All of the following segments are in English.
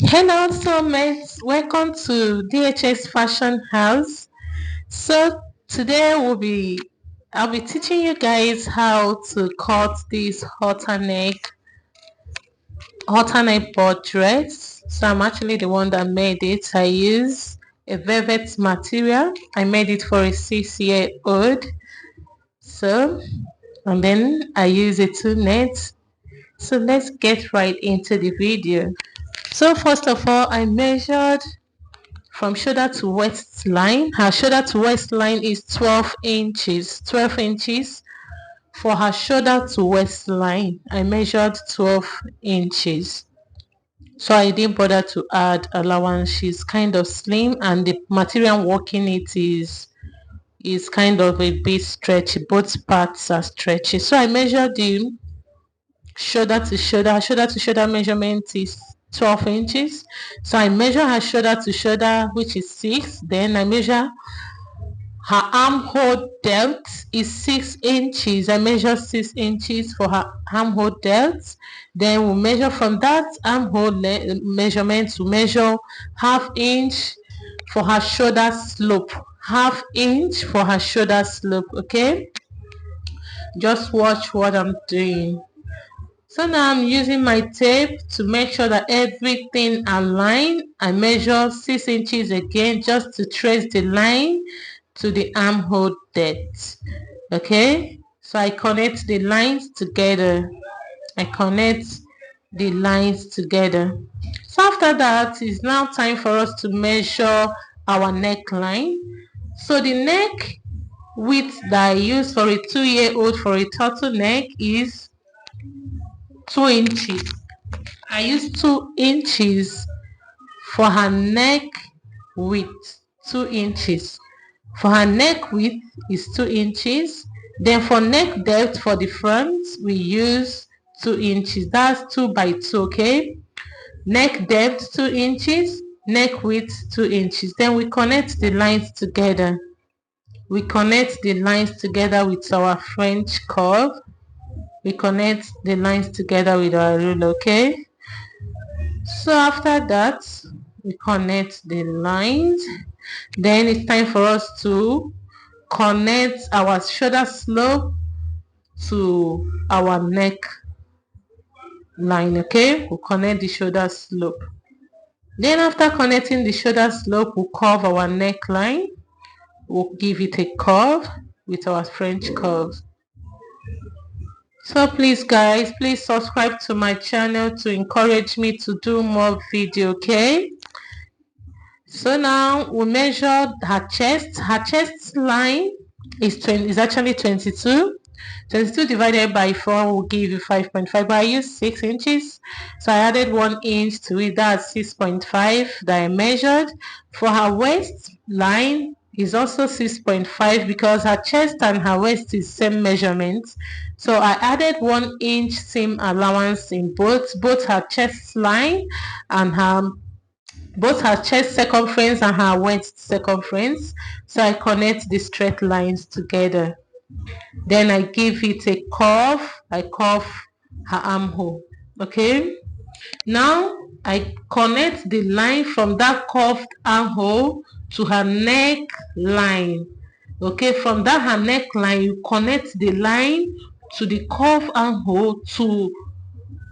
Hello, soulmates. Welcome to DHS Fashion House. So today I'll be teaching you guys how to cut this halter neck board dress. So I'm actually the one that made it. I use a velvet material. I made it for a 6-year-old. So and then I use a 2 net. So let's get right into the video. So first of all, I measured from shoulder to waistline. Her shoulder to waistline is 12 inches. 12 inches for her shoulder to waistline. I measured 12 inches. So I didn't bother to add allowance. She's kind of slim and the material I'm working it is kind of a bit stretchy. Both parts are stretchy. So I measured the shoulder to shoulder. Shoulder to shoulder measurement is 12 inches. So I measure her shoulder to shoulder, which is 6. Then I measure her armhole depth is 6 inches. I measure 6 inches for her armhole depth. Then we'll measure from that armhole measurement to measure half inch for her shoulder slope. Half inch for her shoulder slope. Okay, just watch what I'm doing. So now I'm using my tape to make sure that everything aligned. I measure 6 inches again just to trace the line to the armhole depth. Okay, so I connect the lines together. I connect the lines together. So after that, it's now time for us to measure our neckline. So the neck width that I use for a 2-year-old for a turtleneck is 2 inches. I use 2 inches for her neck width. 2 inches. For her neck width is 2 inches. Then for neck depth for the front, we use 2 inches. That's 2 by 2, okay? Neck depth 2 inches, neck width 2 inches. Then we connect the lines together. We connect the lines together with our French curve. We connect the lines together with our ruler, okay? So after that, we connect the lines. Then it's time for us to connect our shoulder slope to our neck line. Okay, we'll connect the shoulder slope. Then after connecting the shoulder slope, we'll curve our neckline. We'll give it a curve with our French curve. So please guys, please subscribe to my channel to encourage me to do more video. Okay, so now we measured her chest. Her chest line is actually 22. 22 divided by 4 will give you 5.5, but I used 6 inches. So I added 1 inch to it. That's 6.5 that I measured. For her waist line is also 6.5 because her chest and her waist is same measurement. So I added 1 inch seam allowance in both her chest line and both her chest circumference and her waist circumference. So I connect the straight lines together. Then I give it a curve. I curve her armhole. Okay. Now I connect the line from that curved armhole to her neck line. Okay, from that her neckline, you connect the line to the curved armhole to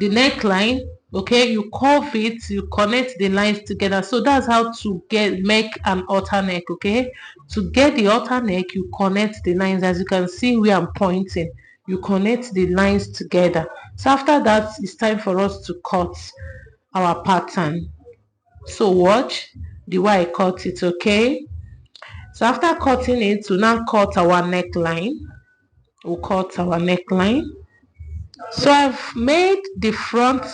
the neckline. Okay, you curve it, you connect the lines together. So that's how to make an halter neck. Okay, to get the halter neck, you connect the lines. As you can see where I'm pointing, you connect the lines together. So after that, it's time for us to cut our pattern. So watch the way I cut it. Okay, so after cutting it, we now cut our neckline. We'll cut our neckline. So I've made the front.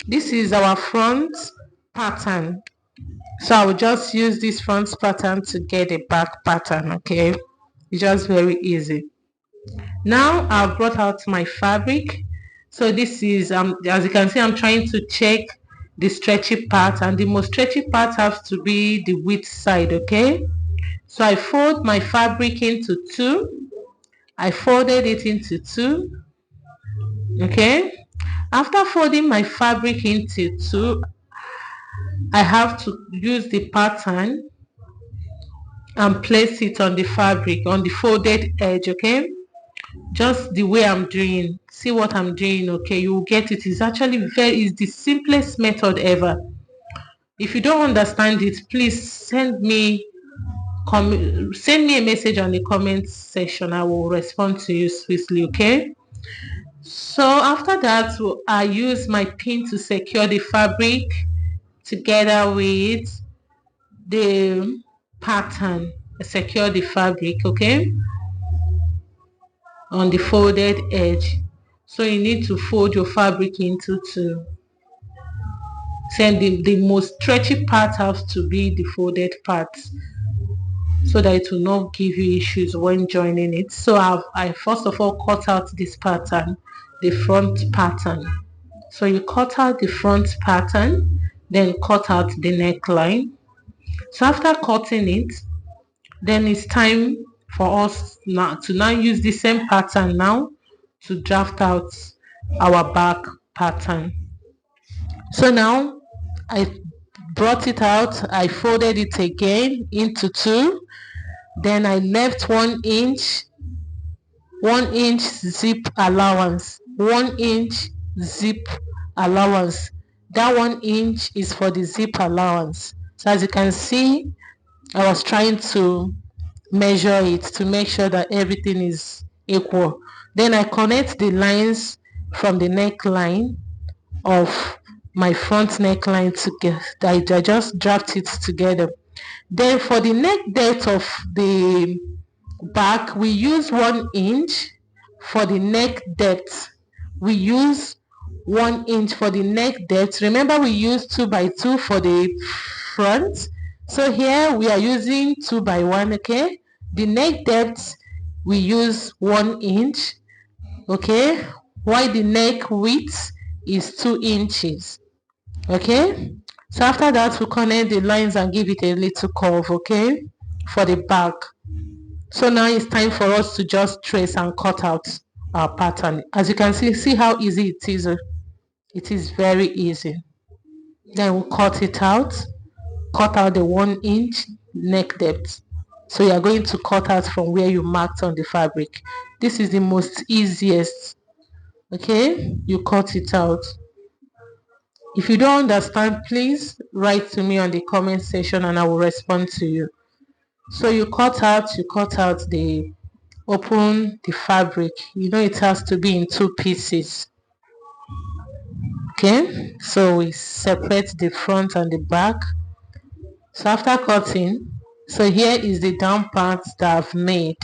This is our front pattern. So I will just use this front pattern to get a back pattern. Okay, it's just very easy. Now I've brought out my fabric. So this is as you can see, I'm trying to check the stretchy part, and the most stretchy part has to be the width side. Okay, so I fold my fabric into 2. I folded it into 2. Okay, after folding my fabric into 2, I have to use the pattern and place it on the fabric, on the folded edge, okay? Just the way I'm doing. See what I'm doing, okay? You will get it. It's actually it's the simplest method ever. If you don't understand it, please send me a message on the comment section. I will respond to you swiftly, okay? So after that, I use my pin to secure the fabric together with the pattern. Secure the fabric, okay, on the folded edge. So you need to fold your fabric into two. Send the most stretchy part has to be the folded part, so that it will not give you issues when joining it. So I first of all cut out this pattern, the front pattern. So you cut out the front pattern, then cut out the neckline. So after cutting it, then it's time for us now to use the same pattern now to draft out our back pattern. So now I brought it out, I folded it again into two, then I left 1 inch zip allowance, 1 inch zip allowance. That 1 inch is for the zip allowance. So as you can see, I was trying to measure it to make sure that everything is equal. Then I connect the lines from the neckline of my front neckline together. I just draft it together. Then for the neck depth of the back, we use 1 inch. For the neck depth, we use 1 inch for the neck depth. Remember, we use 2 by 2 for the front. So here we are using 2 by 1, okay? The neck depth, we use 1 inch, okay? While the neck width is 2 inches, okay? So after that, we connect the lines and give it a little curve, okay, for the back. So now it's time for us to just trace and cut out our pattern. As you can see how easy it is. It is very easy. Then we'll cut it out. Cut out the 1 inch neck depth. So you are going to cut out from where you marked on the fabric. This is the most easiest. Okay, you cut it out. If you don't understand, please write to me on the comment section and I will respond to you. So you cut out open the fabric. You know it has to be in 2 pieces. Okay, so we separate the front and the back. So after cutting, so here is the down part that I've made.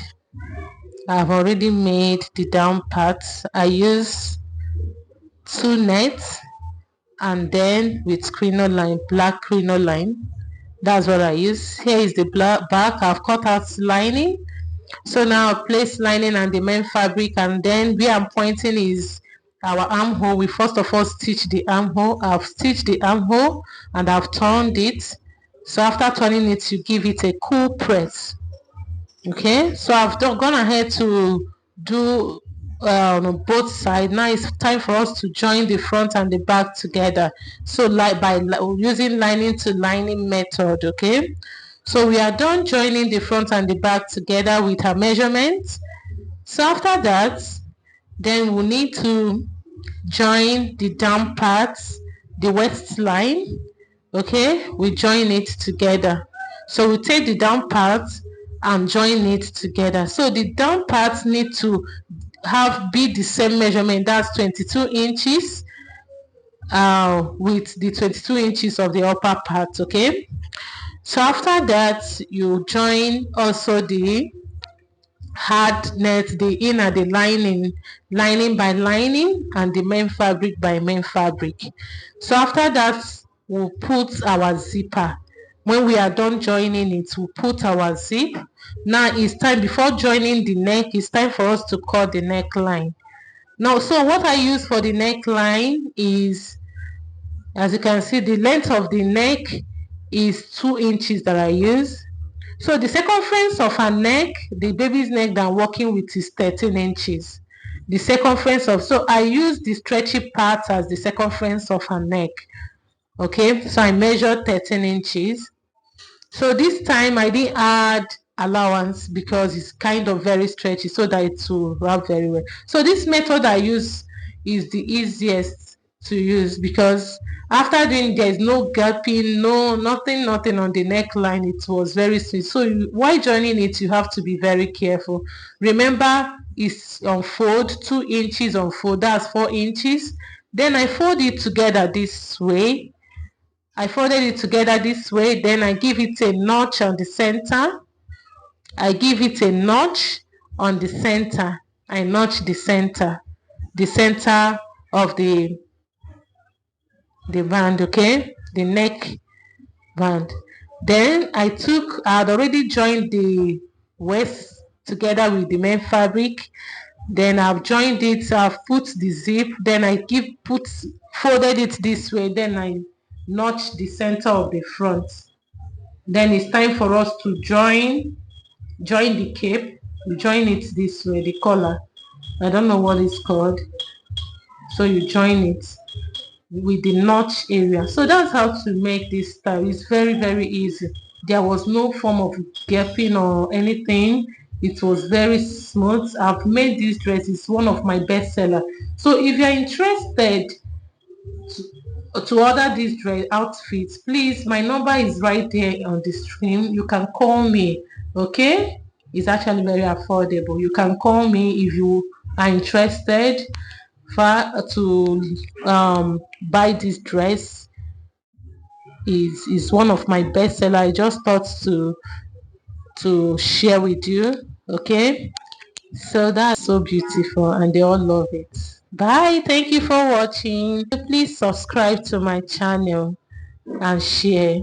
I've already made the down parts. I use 2 nets and then with crinoline, black crinoline. That's what I use. Here is the back. I've cut out lining. So now I place lining and the main fabric, and then where I'm pointing is our armhole. We first of all stitch the armhole. I've stitched the armhole and I've turned it. So after turning it, you give it a cool press. Okay, so I've gone ahead to do on both sides. Now it's time for us to join the front and the back together. So like by using lining to lining method. Okay, so we are done joining the front and the back together with our measurements. So after that, then we need to join the down parts, the waistline. Okay, we join it together. So we take the down parts and join it together. So the down parts need to be the same measurement. That's 22 inches with the 22 inches of the upper part. Okay, so after that, you join also the hard net, the inner, the lining by lining, and the main fabric by main fabric. So after that, we'll put our zipper. When we are done joining it, we'll put our zip. Now it's time, before joining the neck, it's time for us to cut the neckline. Now, so what I use for the neckline is, as you can see, the length of the neck is 2 inches that I use. So the circumference of her neck, the baby's neck that I'm working with, is 13 inches. The circumference of, so I use the stretchy part as the circumference of her neck. Okay, so I measured 13 inches. So this time I didn't add allowance because it's kind of very stretchy so that it will wrap very well. So this method I use is the easiest to use because after doing there's no gapping, no nothing on the neckline. It was very sweet. So while joining it, you have to be very careful. Remember, it's on fold, 2 inches on fold, that's 4 inches. Then I fold it together this way. I folded it together this way, then I give it a notch on the center. I give it a notch on the center. I notch the center of the band, okay? The neck band. Then I had already joined the waist together with the main fabric. Then I've joined it, I've put the zip, then folded it this way, then I notch the center of the front. Then it's time for us to join the cape. You join it this way, the collar. I don't know what it's called. So you join it with the notch area. So that's how to make this style. It's very easy. There was no form of gapping or anything. It was very smooth. I've made this dress. It's one of my best seller. So if you're interested to order these dress outfits, please, my number is right there on the screen. You can call me. Okay, it's actually very affordable. You can call me if you are interested to buy this dress. Is one of my best seller. I just thought to share with you. Okay, so that's so beautiful and they all love it. Bye, thank you for watching. Please subscribe to my channel and share.